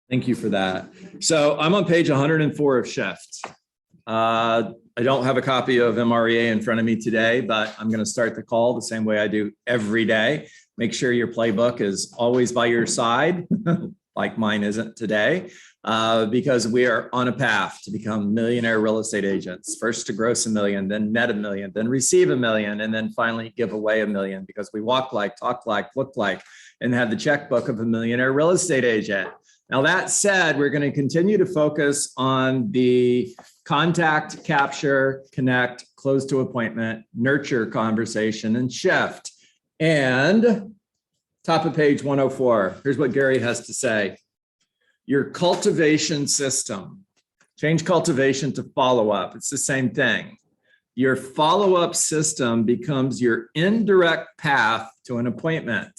Thank you for that. So I'm on page 104 of Shift. I don't have a copy of MREA in front of me today, but I'm going to start the call the same way I do every day. Make sure your playbook is always by your side, like mine isn't today, because we are on a path to become millionaire real estate agents. First to gross $1 million, then net $1 million, then receive $1 million, and then finally give away $1 million because we walk like, talk like, look like, and have the checkbook of a millionaire real estate agent. Now, that said, we're going to continue to focus on the contact, capture, connect, close to appointment, nurture conversation, and shift. And top of page 104, here's what Gary has to say. Your cultivation system. Change cultivation to follow-up. It's the same thing. Your follow-up system becomes your indirect path to an appointment.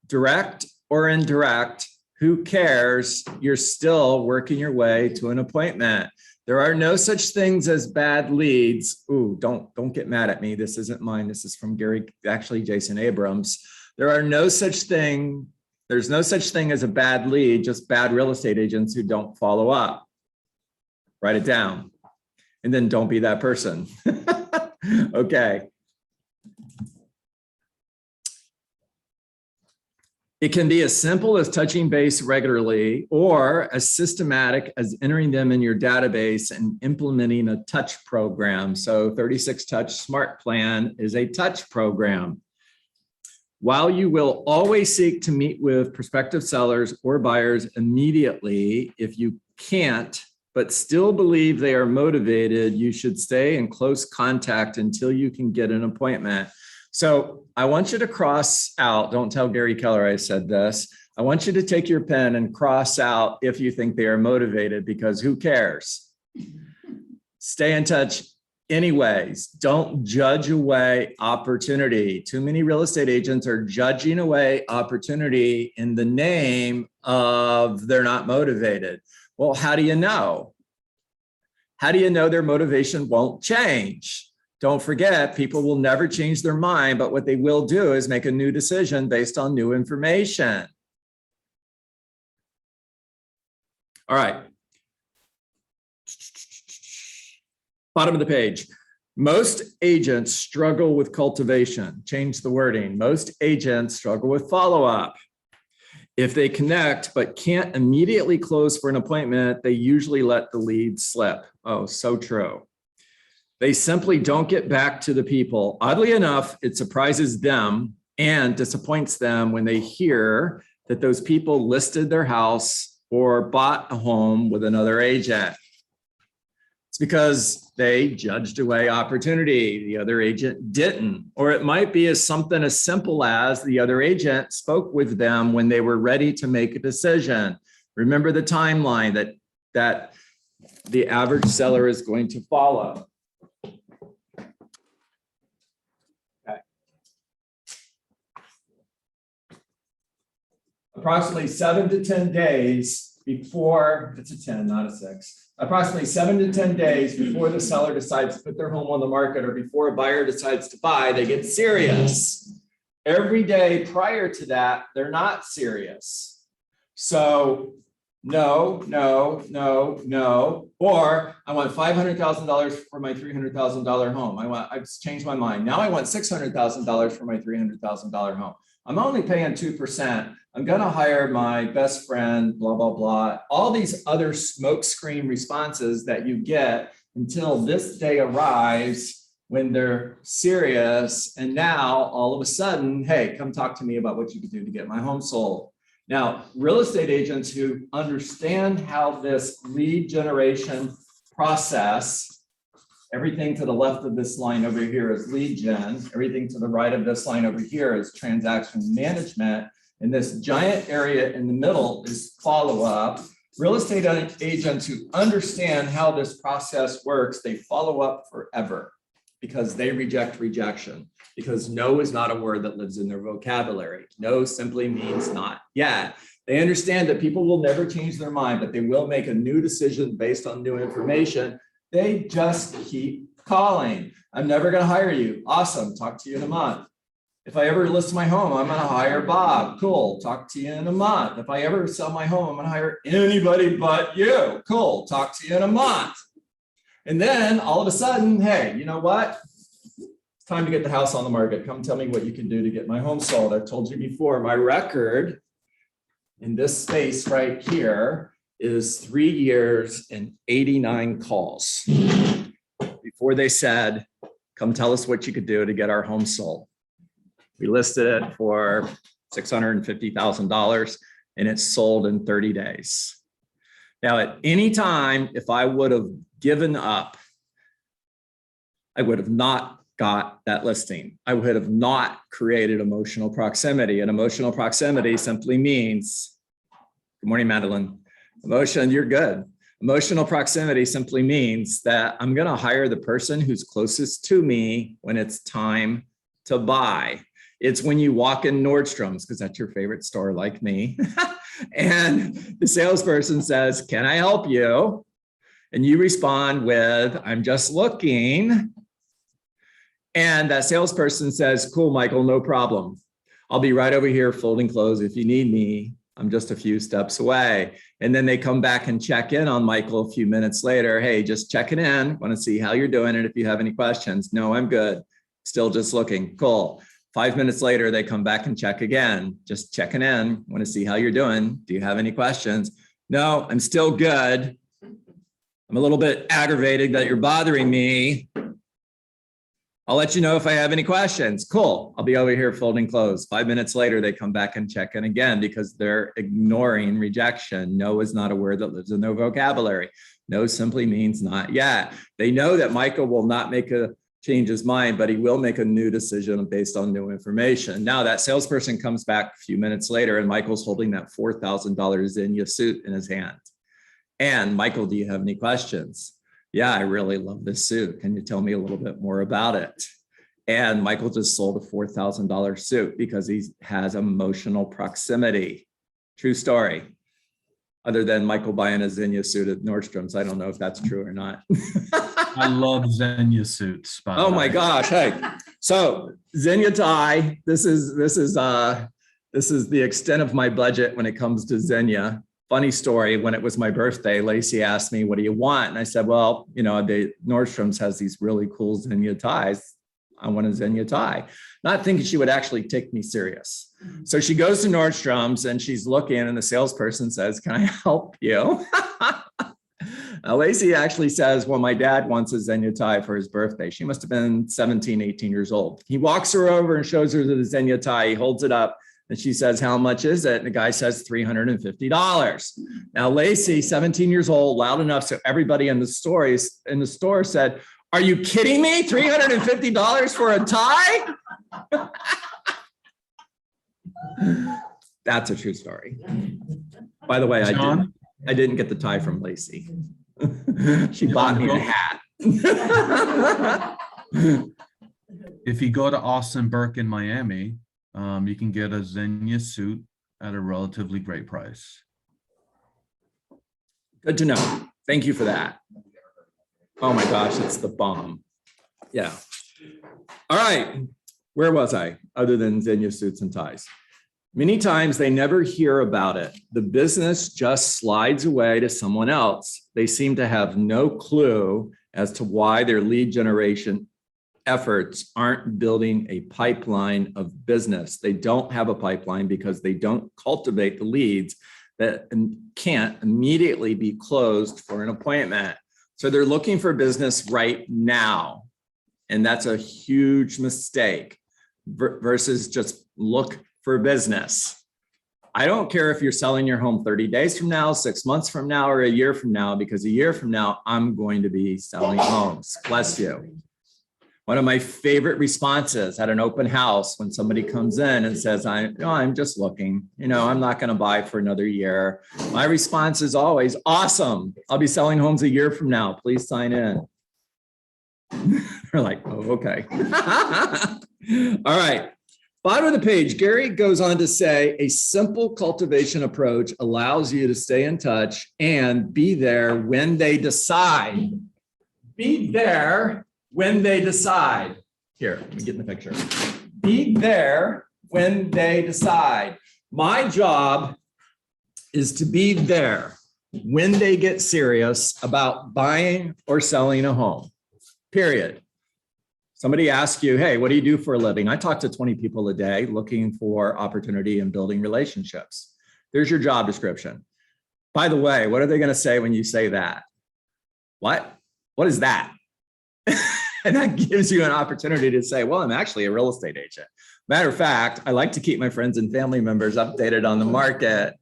Direct or indirect, who cares? You're still working your way to an appointment. There are no such things as bad leads. Ooh, don't get mad at me. This isn't mine. This is from Gary, actually Jason Abrams. There's no such thing as a bad lead, just bad real estate agents who don't follow up. Write it down. And then don't be that person. Okay. It can be as simple as touching base regularly or as systematic as entering them in your database and implementing a touch program. So 36 Touch Smart Plan is a touch program. While you will always seek to meet with prospective sellers or buyers immediately, if you can't, but still believe they are motivated, you should stay in close contact until you can get an appointment. So I want you to cross out, don't tell Gary Keller I said this, I want you to take your pen and cross out if you think they are motivated, because who cares? Stay in touch anyways. Don't judge away opportunity. Too many real estate agents are judging away opportunity in the name of they're not motivated. Well, how do you know? How do you know their motivation won't change? Don't forget, people will never change their mind, but what they will do is make a new decision based on new information. All right. Bottom of the page. Most agents struggle with cultivation. Change the wording. Most agents struggle with follow-up. If they connect but can't immediately close for an appointment, they usually let the lead slip. Oh, so true. They simply don't get back to the people. Oddly enough, it surprises them and disappoints them when they hear that those people listed their house or bought a home with another agent. It's because they judged away opportunity. The other agent didn't. Or it might be something as simple as the other agent spoke with them when they were ready to make a decision. Remember the timeline that the average seller is going to follow. Approximately 7 to 10 days before, it's a 10, not a 6. Approximately 7 to 10 days before the seller decides to put their home on the market or before a buyer decides to buy, they get serious. Every day prior to that, they're not serious. So no, or I want $500,000 for my $300,000 home. I've changed my mind. Now I want $600,000 for my $300,000 home. I'm only paying 2%. I'm going to hire my best friend, blah, blah, blah. All these other smokescreen responses that you get until this day arrives when they're serious. And now all of a sudden, hey, come talk to me about what you can do to get my home sold. Now, real estate agents who understand how this lead generation process, everything to the left of this line over here is lead gen. Everything to the right of this line over here is transaction management. And this giant area in the middle is follow-up. Real estate agents who understand how this process works, they follow up forever because they reject rejection. Because no is not a word that lives in their vocabulary. No simply means not yet. They understand that people will never change their mind, but they will make a new decision based on new information. They just keep calling. I'm never going to hire you. Awesome. Talk to you in a month. If I ever list my home, I'm going to hire Bob. Cool. Talk to you in a month. If I ever sell my home, I'm going to hire anybody but you. Cool. Talk to you in a month. And then all of a sudden, hey, you know what? It's time to get the house on the market. Come tell me what you can do to get my home sold. I've told you before, my record in this space right here is 3 years and 89 calls before they said, come tell us what you could do to get our home sold. We listed it for $650,000 and it's sold in 30 days. Now, at any time, if I would have given up, I would have not got that listing. I would have not created emotional proximity. And emotional proximity simply means, good morning, Madeline. You're good. Emotional proximity simply means that I'm going to hire the person who's closest to me when it's time to buy. It's when you walk in Nordstrom's, because that's your favorite store like me, and the salesperson says, can I help you? And you respond with, I'm just looking. And that salesperson says, cool, Michael, no problem. I'll be right over here folding clothes if you need me. I'm just a few steps away. And then they come back and check in on Michael a few minutes later. Hey, just checking in. Want to see how you're doing and if you have any questions. No, I'm good. Still just looking. Cool. 5 minutes later, they come back and check again. Just checking in. Want to see how you're doing. Do you have any questions? No, I'm still good. I'm a little bit aggravated that you're bothering me. I'll let you know if I have any questions. Cool. I'll be over here folding clothes. 5 minutes later, they come back and check in again because they're ignoring rejection. No is not a word that lives in their vocabulary. No simply means not yet. They know that Michael will not change his mind, but he will make a new decision based on new information. Now that salesperson comes back a few minutes later and Michael's holding that $4,000 Zinnia suit in his hand. And Michael, do you have any questions? Yeah, I really love this suit. Can you tell me a little bit more about it? And Michael just sold a $4,000 suit because he has emotional proximity. True story. Other than Michael buying a Zinnia suit at Nordstrom's. I don't know if that's true or not. I love Zinnia suits. Oh my gosh. Hey, so Zinnia tie, this is the extent of my budget when it comes to Zinnia. Funny story, when it was my birthday, Lacey asked me, what do you want? And I said, well, you know, Nordstrom's has these really cool Zinnia ties. I want a Zinnia tie, not thinking she would actually take me serious. So she goes to Nordstrom's and she's looking and the salesperson says, can I help you? Now, Lacey actually says, well, my dad wants a Zinnia tie for his birthday. She must have been 17, 18 years old. He walks her over and shows her the Zinnia tie. He holds it up. And she says, how much is it? And the guy says $350. Now, Lacey, 17 years old, loud enough so everybody in the store said, are you kidding me? $350 for a tie? That's a true story. By the way, I didn't get the tie from Lacey. She bought me a hat. If you go to Austin Burke in Miami, you can get a Zinnia suit at a relatively great price. Good to know. Thank you for that. Oh my gosh, it's the bomb. Yeah. All right. Where was I other than Zinnia suits and ties? Many times they never hear about it. The business just slides away to someone else. They seem to have no clue as to why their lead generation efforts aren't building a pipeline of business. They don't have a pipeline because they don't cultivate the leads that can't immediately be closed for an appointment. So they're looking for business right now. And that's a huge mistake versus just look for business. I don't care if you're selling your home 30 days from now, 6 months from now, or a year from now, because a year from now, I'm going to be selling homes. Bless you. One of my favorite responses at an open house when somebody comes in and says, I'm just looking, I'm not going to buy for another year. My response is always, awesome. I'll be selling homes a year from now. Please sign in. They're like, oh, okay. All right. Bottom of the page, Gary goes on to say, a simple cultivation approach allows you to stay in touch and be there when they decide. Be there when they decide. Here, let me get in the picture. Be there when they decide. My job is to be there when they get serious about buying or selling a home, period. Somebody asks you, hey, what do you do for a living? I talk to 20 people a day looking for opportunity and building relationships. There's your job description. By the way, what are they going to say when you say that? What? What is that? And that gives you an opportunity to say, well, I'm actually a real estate agent. Matter of fact, I like to keep my friends and family members updated on the market.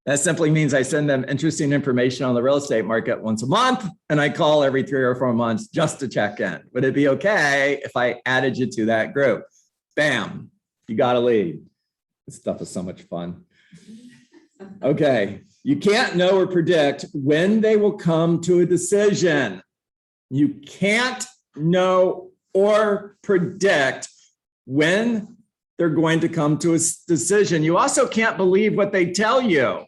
That simply means I send them interesting information on the real estate market once a month, and I call every 3 or 4 months just to check in. Would it be okay if I added you to that group? Bam, you got a lead. This stuff is so much fun. Okay, you can't know or predict when they will come to a decision. You can't know or predict when they're going to come to a decision. You also can't believe what they tell you.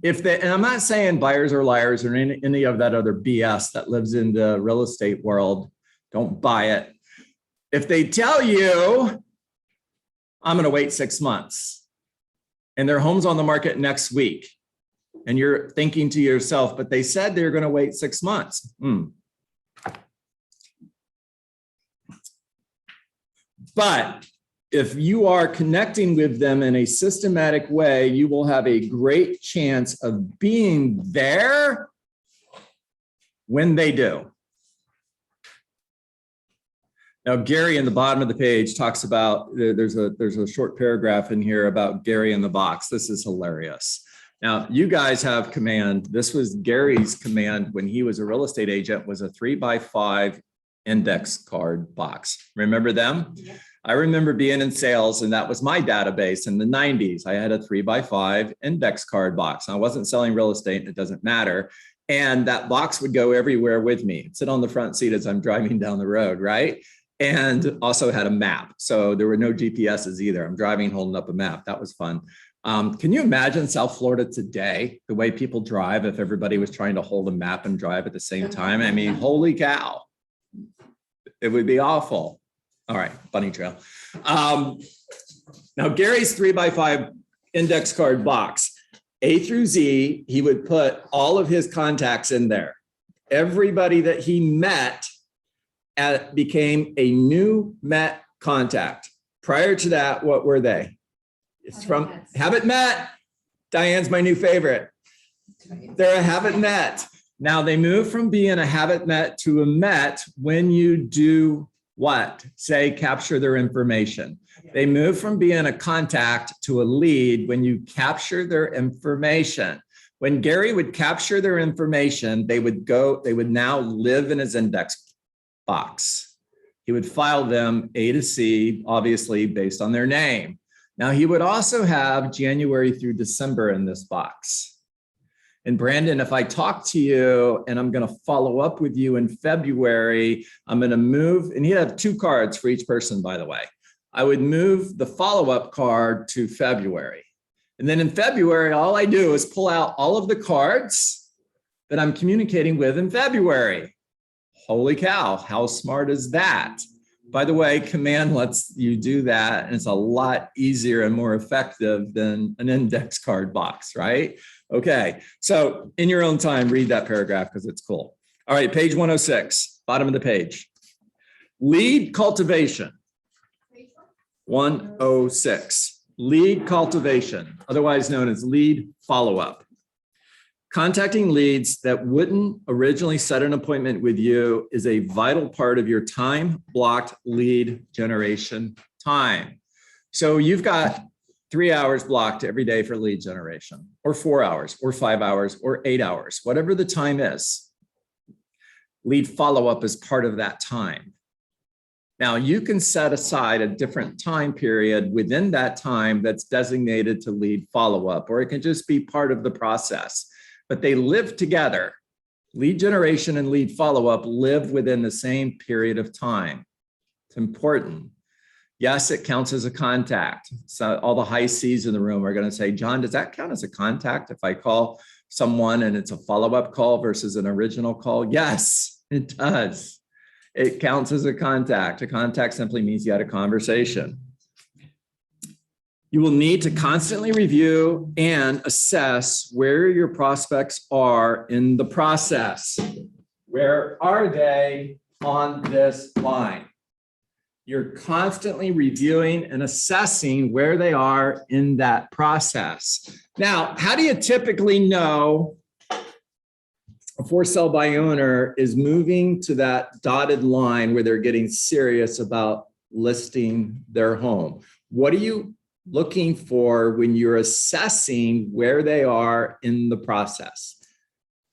And I'm not saying buyers are liars or any of that other BS that lives in the real estate world. Don't buy it. If they tell you, I'm going to wait 6 months and their home's on the market next week, and you're thinking to yourself, but they said they're going to wait 6 months. But if you are connecting with them in a systematic way, you will have a great chance of being there when they do. Now, Gary in the bottom of the page talks about, there's a short paragraph in here about Gary in the box. This is hilarious. Now, you guys have command. This was Gary's command when he was a real estate agent, was a 3x5 index card box. Remember them? Yeah. I remember being in sales, and that was my database in the 90s. I had a 3x5 index card box. I wasn't selling real estate, and it doesn't matter. And that box would go everywhere with me. It'd sit on the front seat as I'm driving down the road, right? And also had a map. So there were no GPSs either. I'm driving, holding up a map. That was fun. Can you imagine South Florida today, the way people drive if everybody was trying to hold a map and drive at the same time? I mean, holy cow. It would be awful. All right, bunny trail. Now, Gary's 3x5 index card box, A through Z, he would put all of his contacts in there. Everybody that he met became a new met contact. Prior to that, what were they? It's from haven't met. Diane's my new favorite. They're a haven't met. Now they move from being a haven't met to a met when you do what? Say, capture their information. They move from being a contact to a lead when you capture their information. When Gary would capture their information, they would now live in his index box. He would file them A to C, obviously based on their name. Now he would also have January through December in this box. And Brandon, if I talk to you and I'm going to follow up with you in February, I'm going to move, and he'd have 2 cards for each person, by the way. I would move the follow-up card to February. And then in February, all I do is pull out all of the cards that I'm communicating with in February. Holy cow, how smart is that? By the way, command lets you do that, and it's a lot easier and more effective than an index card box, right? Okay, so in your own time, read that paragraph because it's cool. All right, page 106, bottom of the page. Lead cultivation. 106, lead cultivation, otherwise known as lead follow-up. Contacting leads that wouldn't originally set an appointment with you is a vital part of your time-blocked lead generation time. So you've got 3 hours blocked every day for lead generation, or 4 hours, or 5 hours, or 8 hours, whatever the time is. Lead follow-up is part of that time. Now, you can set aside a different time period within that time that's designated to lead follow-up, or it can just be part of the process. But they live together. Lead generation and lead follow-up live within the same period of time. It's important. Yes, it counts as a contact. So all the high C's in the room are going to say, John, does that count as a contact if I call someone and it's a follow-up call versus an original call? Yes, it does. It counts as a contact. A contact simply means you had a conversation. You will need to constantly review and assess where your prospects are in the process. Where are they on this line? You're constantly reviewing and assessing where they are in that process. Now, how do you typically know a for sale by owner is moving to that dotted line where they're getting serious about listing their home? What are you looking for when you're assessing where they are in the process?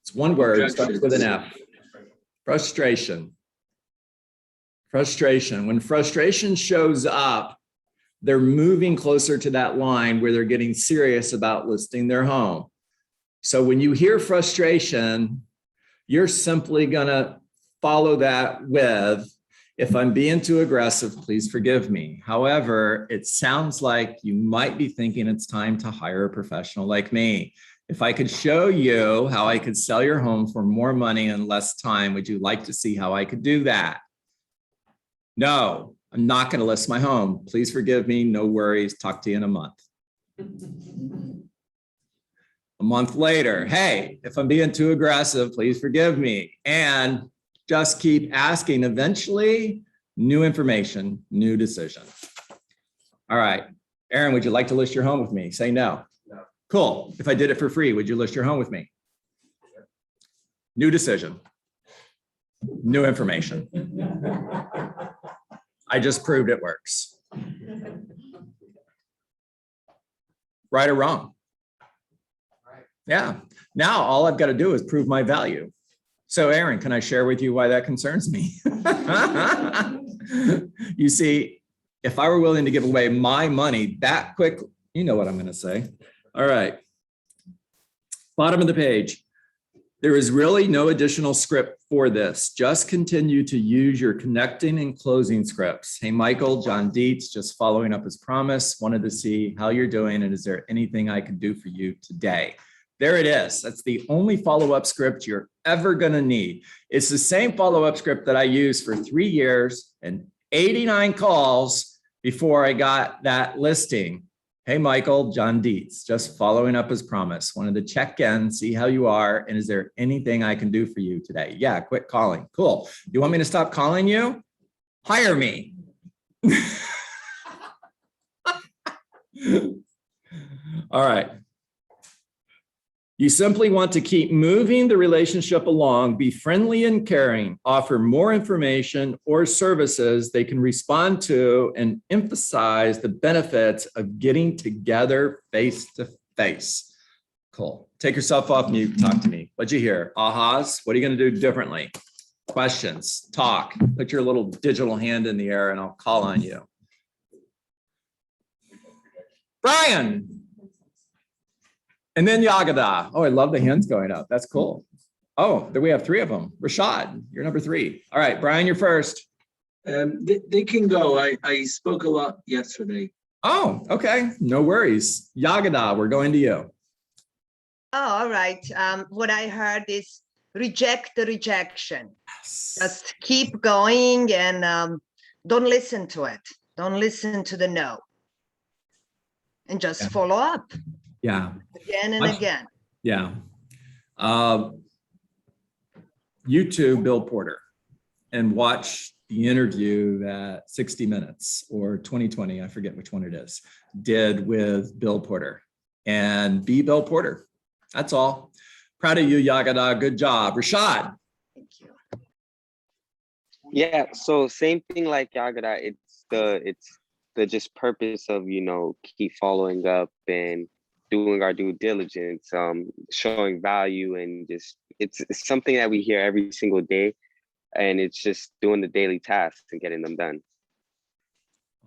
It's one word, starts with an F. Frustration. Frustration. When frustration shows up, they're moving closer to that line where they're getting serious about listing their home. So when you hear frustration, you're simply going to follow that with, if I'm being too aggressive, please forgive me. However, it sounds like you might be thinking it's time to hire a professional like me. If I could show you how I could sell your home for more money in less time, would you like to see how I could do that? No, I'm not going to list my home. Please forgive me. No worries. Talk to you in a month. A month later, hey, if I'm being too aggressive, please forgive me. And just keep asking. Eventually, new information, new decision. All right. Aaron, would you like to list your home with me? Say no. No. Cool. If I did it for free, would you list your home with me? Sure. New decision. New information. I just proved it works. Right or wrong? Yeah. Now all I've got to do is prove my value. So Aaron, can I share with you why that concerns me? You see, if I were willing to give away my money that quick, you know what I'm going to say. All right. Bottom of the page. There is really no additional script for this. Just continue to use your connecting and closing scripts. Hey, Michael, John Dietz, just following up his promise. Wanted to see how you're doing and is there anything I can do for you today? There it is. That's the only follow-up script you're ever going to need. It's the same follow-up script that I used for 3 years and 89 calls before I got that listing. Hey, Michael, John Dietz, just following up his promise. Wanted to check in, see how you are, and is there anything I can do for you today? Yeah, quit calling. Cool. You want me to stop calling you? Hire me. All right. You simply want to keep moving the relationship along, be friendly and caring, offer more information or services they can respond to, and emphasize the benefits of getting together face to face. Cool. Take yourself off mute. Talk to me. What'd you hear? Ahas? What are you going to do differently? Questions. Talk. Put your little digital hand in the air and I'll call on you. Brian. And then Yagada. Oh, I love the hands going up. That's cool. Oh, there we have 3 of them. Rashad, you're number 3. All right, Brian, you're first. They can go. I spoke a lot yesterday. Oh, okay. No worries. Yagada, we're going to you. Oh, all right. What I heard is reject the rejection. Yes. Just keep going and don't listen to it. Don't listen to the no. And just follow up. Yeah. Again and again. Yeah. YouTube Bill Porter and watch the interview that 60 Minutes or 2020, I forget which one it is, did with Bill Porter. And be Bill Porter. That's all. Proud of you, Yagada. Good job. Rashad. Thank you. Yeah, so same thing like Yagada. It's the just purpose of, keep following up and doing our due diligence, showing value, and just it's something that we hear every single day, and it's just doing the daily tasks and getting them done.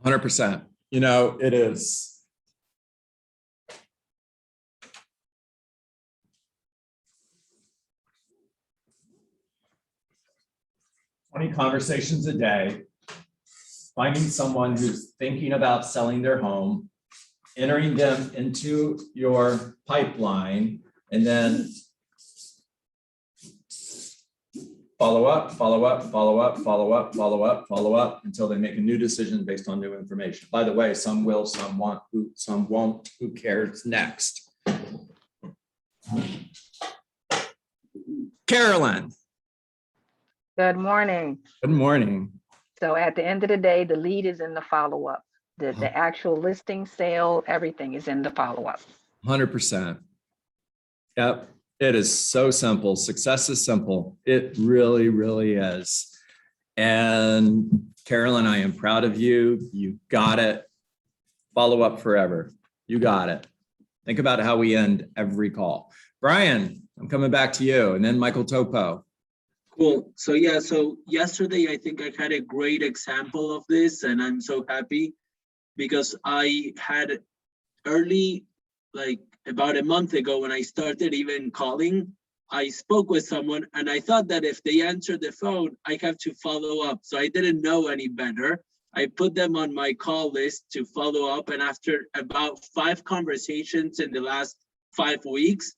100%. It is. Conversations a day, finding someone who's thinking about selling their home, entering them into your pipeline, and then Follow up, follow up, follow up, follow up, follow up, follow up until they make a new decision based on new information. By the way, some will, some want, some won't. Who cares? Next. Carolyn, Good morning. good morning. So at the end of the day, the lead is in the follow-up. The Uh-huh. actual listing, sale, everything is in the follow-up. 100%. Yep. It is so simple. Success is simple. It really, really is. And Carolyn, I am proud of you. You got it. Follow up forever. You got it. Think about how we end every call. Brian, I'm coming back to you, and then Michael Topo. Cool. So yeah, so yesterday I think I had a great example of this, and I'm so happy because I had early, like about a month ago when I started even calling, I spoke with someone and I thought that if they answered the phone, I have to follow up. So I didn't know any better. I put them on my call list to follow up. And after about 5 conversations in the last 5 weeks,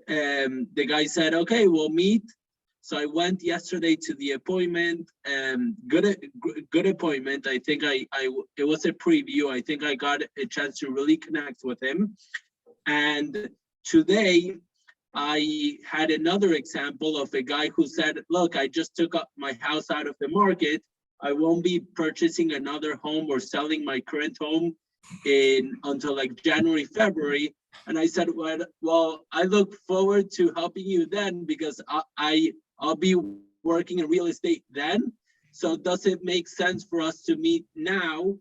the guy said, okay, we'll meet. So I went yesterday to the appointment. Good appointment. I think it was a preview. I think I got a chance to really connect with him. And today I had another example of a guy who said, look, I just took up my house out of the market. I won't be purchasing another home or selling my current home until like January, February. And I said, well, I look forward to helping you then because I'll be working in real estate then. So does it make sense for us to meet now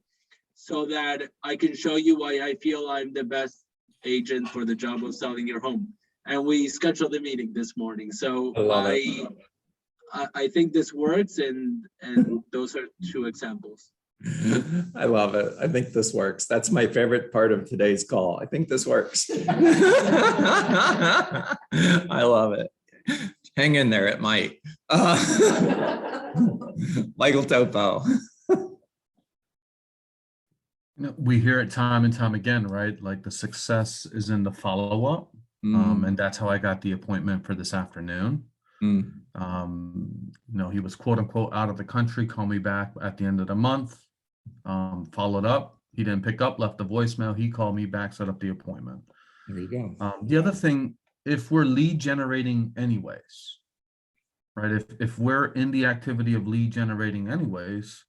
so that I can show you why I feel I'm the best agent for the job of selling your home? And we scheduled the meeting this morning. So I think this works, and those are 2 examples. I love it. I think this works. That's my favorite part of today's call. I think this works. I love it. Hang in there, it might. Michael Topo. We hear it time and time again, right? Like the success is in the follow-up. And that's how I got the appointment for this afternoon. He was quote unquote out of the country, called me back at the end of the month, followed up. He didn't pick up, left a voicemail. He called me back, set up the appointment. There you go. The other thing, if we're lead generating anyways, right? If we're in the activity of lead generating anyways,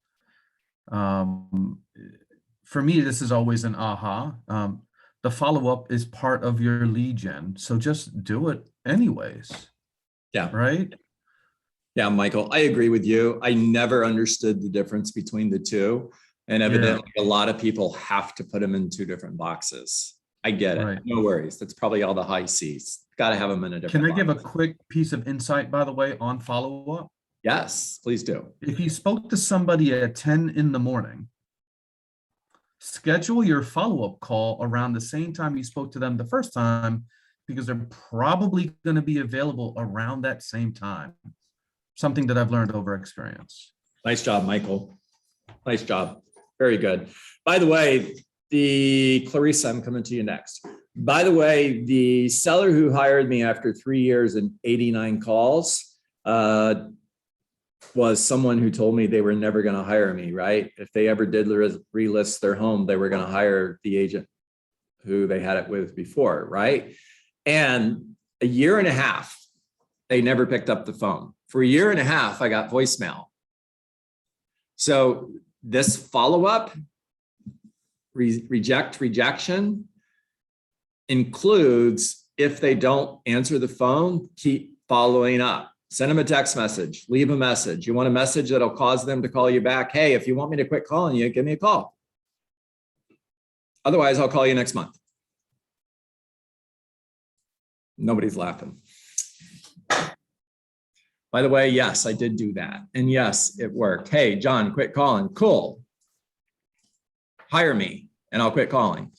for me, this is always an aha. The follow-up is part of your lead gen. So just do it anyways. Yeah. Right? Yeah, Michael, I agree with you. I never understood the difference between the two. And evidently a lot of people have to put them in 2 different boxes. I get it. Right. No worries. That's probably all the high C's. Got to have them in a different Can I give a box. quick piece of insight, by the way, on follow-up? Yes, please do. If you spoke to somebody at 10 in the morning, schedule your follow-up call around the same time you spoke to them the first time, because they're probably going to be available around that same time. Something that I've learned over experience. Nice job, Michael. Nice job. Very good. By the way, Clarissa, I'm coming to you next. By the way, the seller who hired me after 3 years and 89 calls was someone who told me they were never going to hire me, right? If they ever did relist their home, they were going to hire the agent who they had it with before, right? And a year and a half, they never picked up the phone. For a year and a half, I got voicemail. So this follow-up, rejection includes if they don't answer the phone, keep following up. Send them a text message, leave a message. You want a message that'll cause them to call you back. Hey, if you want me to quit calling you, give me a call. Otherwise, I'll call you next month. Nobody's laughing. By the way, yes, I did do that. And yes, it worked. Hey, John, quit calling. Cool. Hire me and I'll quit calling.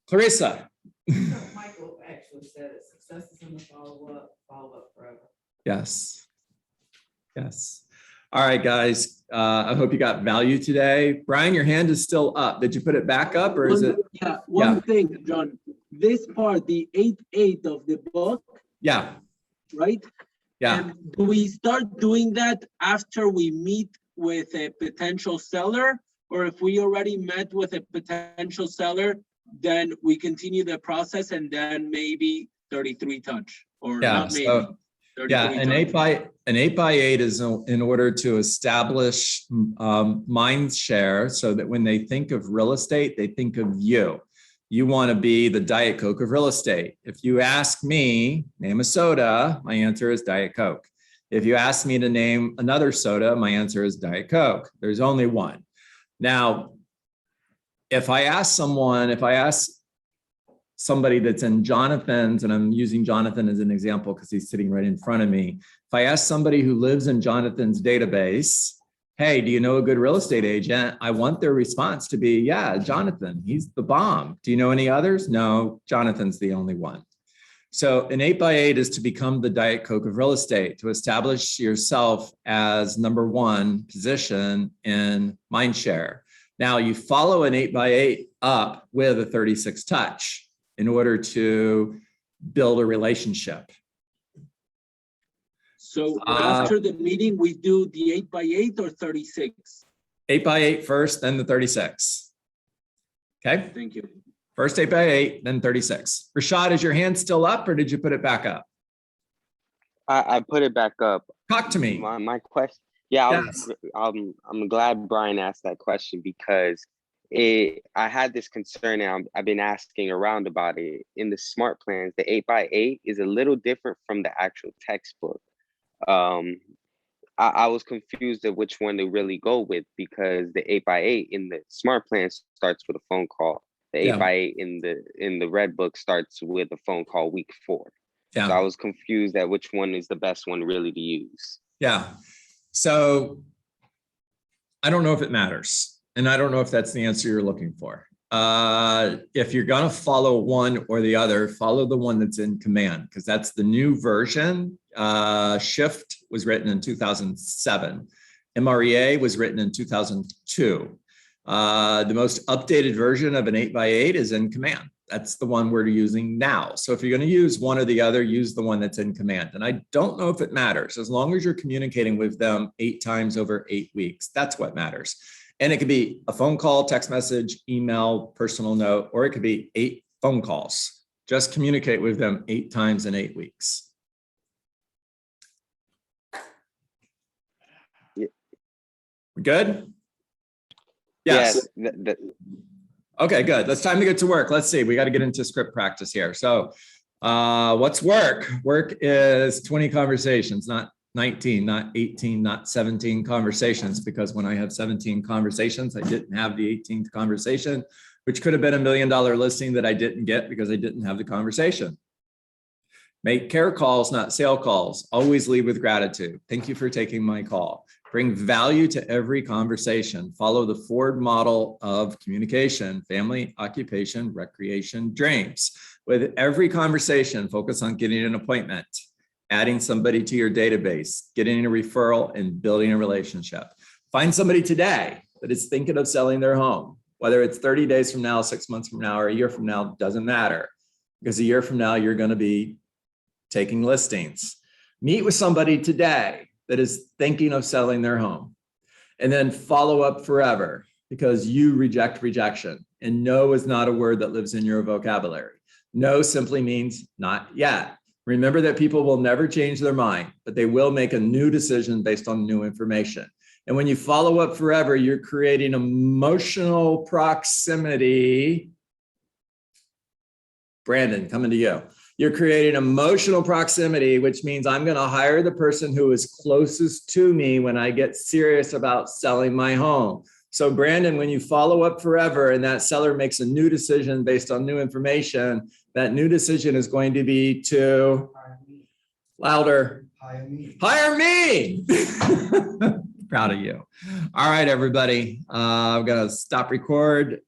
Clarissa. Michael actually said it. Success is in the follow-up forever. Yes. Yes. All right, guys. I hope you got value today. Brian, your hand is still up. Did you put it back up or is it? Yeah, one thing, John, this part, the 8.8 of the book, Yeah. right? Yeah. And do we start doing that after we meet with a potential seller? Or if we already met with a potential seller, then we continue the process and then maybe 33 touch or Yeah, not maybe. so, 33 an touch. 8x8 is in order to establish mind share so that when they think of real estate, they think of you. You want to be the Diet Coke of real estate. If you ask me, name a soda, my answer is Diet Coke. If you ask me to name another soda, my answer is Diet Coke. There's only one. Now, if I ask somebody that's in Jonathan's, and I'm using Jonathan as an example because he's sitting right in front of me. If I ask somebody who lives in Jonathan's database, hey, do you know a good real estate agent? I want their response to be, yeah, Jonathan, he's the bomb. Do you know any others? No, Jonathan's the only one. So an 8x8 is to become the Diet Coke of real estate, to establish yourself as number one position in mindshare. Now you follow an 8x8 up with a 36 touch in order to build a relationship. So after the meeting, we do the 8x8 or 36? 8x8 first, then the 36. Okay. Thank you. First 8x8, then 36. Rashad, is your hand still up or did you put it back up? I put it back up. Talk to me. My question. Yeah, Yes. I'm glad Brian asked that question because I had this concern and I've been asking around about it. In the smart plans, the 8x8 is a little different from the actual textbook. I was confused of which one to really go with because the 8x8 in the smart plan starts with a phone call. The 8x8 in the red book starts with a phone call week 4. Yeah. So I was confused at which one is the best one really to use. Yeah. So I don't know if it matters. And I don't know if that's the answer you're looking for. If you're going to follow one or the other, follow the one that's in command because that's the new version. Shift was written in 2007. MREA was written in 2002. The most updated version of an 8x8 is in command. That's the one we're using now. So if you're going to use one or the other, use the one that's in command. And I don't know if it matters as long as you're communicating with them 8 times over 8 weeks. That's what matters. And it could be a phone call, text message, email, personal note, or it could be 8 phone calls. Just communicate with them 8 times in 8 weeks. Yeah. We good? Yes. Okay, good. It's time to get to work. Let's see. We got to get into script practice here. So what's work? Work is 20 conversations, not 19, not 18, not 17 conversations, because when I have 17 conversations, I didn't have the 18th conversation, which could have been $1 million listing that I didn't get because I didn't have the conversation. Make care calls, not sale calls. Always lead with gratitude. Thank you for taking my call. Bring value to every conversation. Follow the Ford model of communication, family, occupation, recreation, dreams. With every conversation, focus on getting an appointment, adding somebody to your database, getting a referral, and building a relationship. Find somebody today that is thinking of selling their home. Whether it's 30 days from now, 6 months from now, or a year from now, doesn't matter. Because a year from now, you're going to be taking listings. Meet with somebody today that is thinking of selling their home, and then follow up forever because you reject rejection. And no is not a word that lives in your vocabulary. No simply means not yet. Remember that people will never change their mind, but they will make a new decision based on new information. And when you follow up forever, you're creating emotional proximity. Brandon, coming to you. You're creating emotional proximity, which means I'm going to hire the person who is closest to me when I get serious about selling my home. So Brandon, when you follow up forever and that seller makes a new decision based on new information, that new decision is going to be to louder. Hire me. Hire me. Proud of you. All right, everybody. I'm going to stop record.